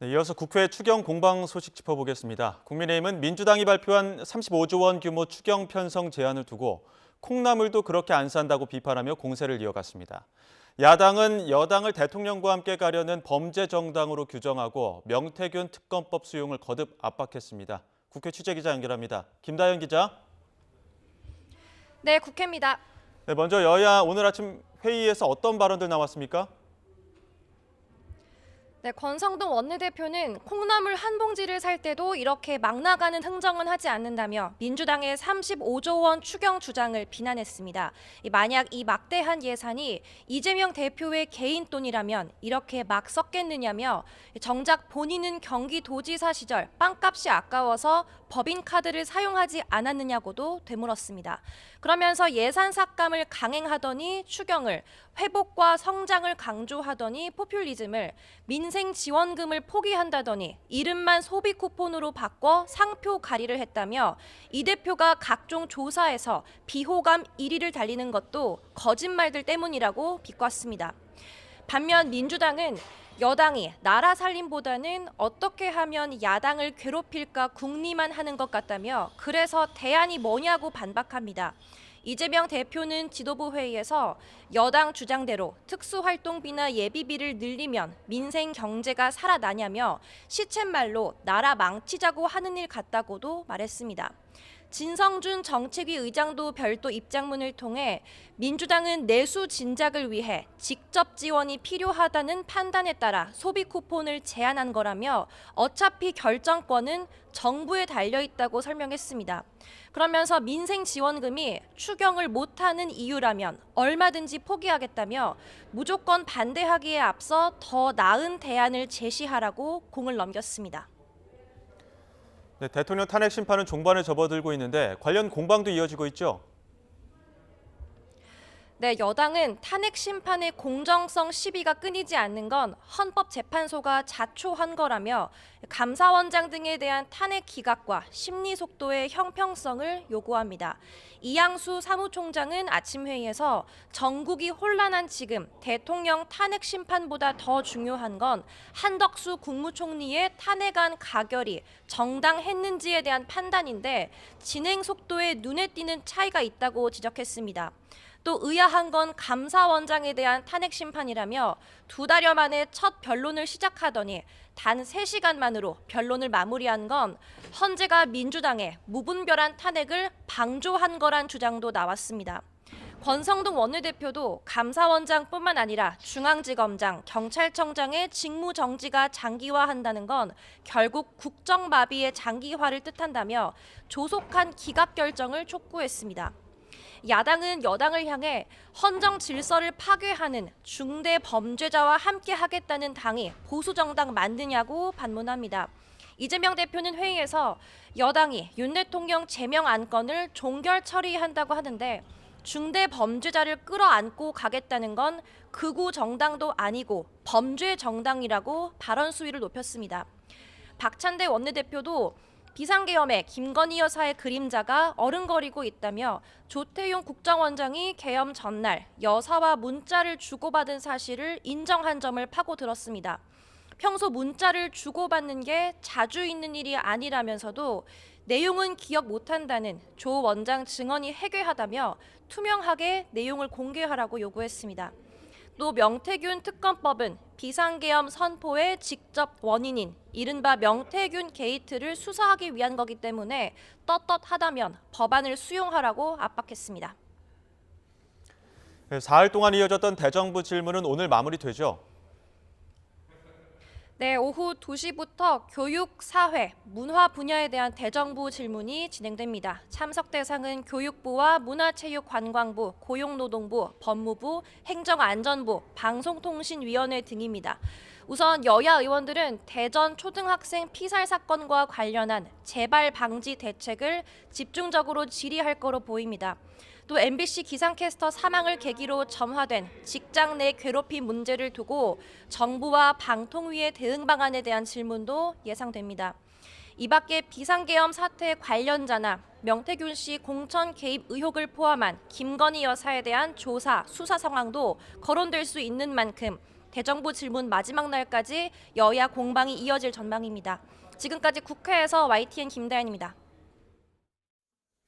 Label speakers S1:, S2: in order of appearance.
S1: 네, 이어서 국회 추경 공방 소식 짚어보겠습니다. 국민의힘은 민주당이 발표한 35조 원 규모 추경 편성 제안을 두고 콩나물도 그렇게 안 산다고 비판하며 공세를 이어갔습니다. 야당은 여당을 대통령과 함께 가려는 범죄 정당으로 규정하고 명태균 특검법 수용을 거듭 압박했습니다. 국회 취재기자 연결합니다. 김다연 기자.
S2: 네, 국회입니다.
S1: 네, 먼저 여야 오늘 아침 회의에서 어떤 발언들 나왔습니까?
S2: 네, 권성동 원내대표는 콩나물 한 봉지를 살 때도 이렇게 막 나가는 흥정은 하지 않는다며 민주당의 35조 원 추경 주장을 비난했습니다. 만약 이 막대한 예산이 이재명 대표의 개인 돈이라면 이렇게 막 썼겠느냐며 정작 본인은 경기도지사 시절 빵값이 아까워서 법인카드를 사용하지 않았느냐고도 되물었습니다. 그러면서 예산 삭감을 강행하더니 추경을, 회복과 성장을 강조하더니 포퓰리즘을, 민생 지원금을 포기한다더니 이름만 소비 쿠폰으로 바꿔 상표 가리를 했다며 이 대표가 각종 조사에서 비호감 1위를 달리는 것도 거짓말들 때문이라고 비꼬았습니다. 반면 민주당은 여당이 나라 살림보다는 어떻게 하면 야당을 괴롭힐까 궁리만 하는 것 같다며 그래서 대안이 뭐냐고 반박합니다. 이재명 대표는 지도부 회의에서 여당 주장대로 특수활동비나 예비비를 늘리면 민생 경제가 살아나냐며 시쳇말로 나라 망치자고 하는 일 같다고도 말했습니다. 진성준 정책위 의장도 별도 입장문을 통해 민주당은 내수 진작을 위해 직접 지원이 필요하다는 판단에 따라 소비 쿠폰을 제안한 거라며 어차피 결정권은 정부에 달려 있다고 설명했습니다. 그러면서 민생 지원금이 추경을 못하는 이유라면 얼마든지 포기하겠다며 무조건 반대하기에 앞서 더 나은 대안을 제시하라고 공을 넘겼습니다.
S1: 네, 대통령 탄핵 심판은 종반에 접어들고 있는데 관련 공방도 이어지고 있죠?
S2: 네, 여당은 탄핵 심판의 공정성 시비가 끊이지 않는 건 헌법재판소가 자초한 거라며 감사원장 등에 대한 탄핵 기각과 심리 속도의 형평성을 요구합니다. 이양수 사무총장은 아침 회의에서 전국이 혼란한 지금 대통령 탄핵 심판보다 더 중요한 건 한덕수 국무총리의 탄핵안 가결이 정당했는지에 대한 판단인데 진행 속도에 눈에 띄는 차이가 있다고 지적했습니다. 또 의아한 건 감사원장에 대한 탄핵 심판이라며 2달여 만에 첫 변론을 시작하더니 단 3시간 만으로 변론을 마무리한 건 헌재가 민주당의 무분별한 탄핵을 방조한 거란 주장도 나왔습니다. 권성동 원내대표도 감사원장뿐만 아니라 중앙지검장, 경찰청장의 직무 정지가 장기화한다는 건 결국 국정마비의 장기화를 뜻한다며 조속한 기각 결정을 촉구했습니다. 야당은 여당을 향해 헌정 질서를 파괴하는 중대 범죄자와 함께 하겠다는 당이 보수 정당 맞느냐고 반문합니다. 이재명 대표는 회의에서 여당이 윤 대통령 제명 안건을 종결 처리한다고 하는데 중대 범죄자를 끌어안고 가겠다는 건 극우 정당도 아니고 범죄 정당이라고 발언 수위를 높였습니다. 박찬대 원내대표도 비상계엄에 김건희 여사의 그림자가 어른거리고 있다며 조태용 국정원장이 계엄 전날 여사와 문자를 주고받은 사실을 인정한 점을 파고들었습니다. 평소 문자를 주고받는 게 자주 있는 일이 아니라면서도 내용은 기억 못한다는 조 원장 증언이 해괴하다며 투명하게 내용을 공개하라고 요구했습니다. 또 명태균 특검법은 비상계엄 선포의 직접 원인인 이른바 명태균 게이트를 수사하기 위한 거기 때문에 떳떳하다면 법안을 수용하라고 압박했습니다.
S1: 네, 4일 동안 이어졌던 대정부 질문은 오늘 마무리되죠?
S2: 네, 오후 2시부터 교육, 사회, 문화 분야에 대한 대정부 질문이 진행됩니다. 참석 대상은 교육부와 문화체육관광부, 고용노동부, 법무부, 행정안전부, 방송통신위원회 등입니다. 우선 여야 의원들은 대전 초등학생 피살 사건과 관련한 재발 방지 대책을 집중적으로 질의할 거로 보입니다. 또 MBC 기상캐스터 사망을 계기로 점화된 직장 내 괴롭힘 문제를 두고 정부와 방통위의 대응 방안에 대한 질문도 예상됩니다. 이 밖에 비상계엄 사태 관련자나 명태균 씨 공천 개입 의혹을 포함한 김건희 여사에 대한 조사, 수사 상황도 거론될 수 있는 만큼 대정부 질문 마지막 날까지 여야 공방이 이어질 전망입니다. 지금까지 국회에서 YTN 김다현입니다.